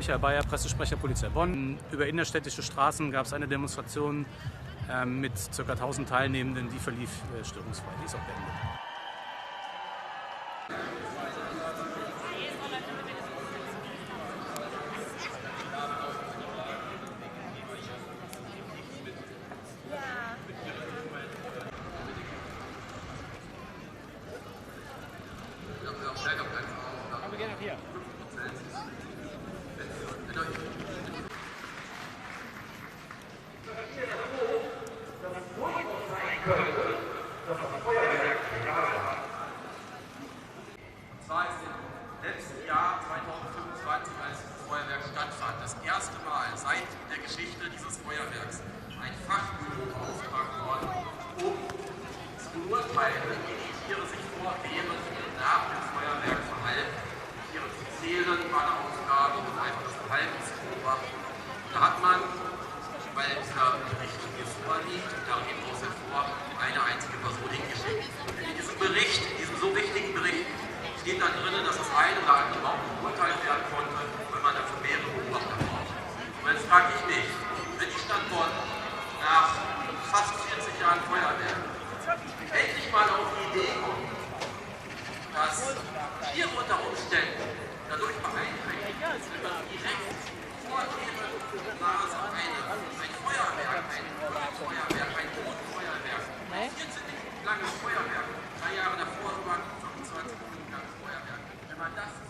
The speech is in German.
Michael Bayer, Pressesprecher Polizei Bonn. Über innerstädtische Straßen gab es eine Demonstration mit ca. 1000 Teilnehmenden, die verlief störungsfrei. Die ist auch beendet. Kommen wir gerne hier. Und zwar ist im letzten Jahr 2025, als dieses Feuerwerk stattfand, das erste Mal seit der Geschichte dieses Feuerwerks ein Fachbüro beauftragt worden, um zu beurteilen, wie die Tiere sich vor, während und nach dem Feuerwerk verhalten, die Tiere zu zählen, Bannerausgaben und einfach das Verhalten zu beobachten. Da hat man, weil dieser Bericht hier vorliegt, da geht aus hervor, eine einzige Person hingeschickt. In diesem Bericht, in diesem so wichtigen Bericht, steht da drin, dass das eine oder andere überhaupt beurteilt werden konnte, wenn man dafür mehrere Beobachter braucht. Und jetzt frage ich mich, wenn die Stadt Bonn nach fast 40 Jahren Feuerwerk endlich mal auf die Idee kommt, dass Tiere unter Umständen dadurch beeinträchtigt sind, wenn man direkt vor deren Nase ein Feuerwerk, ein Bodenfeuerwerk, 14 Minuten langes Feuerwerk, 3 Jahre davor über 25 Minuten langes Feuerwerk, wenn man das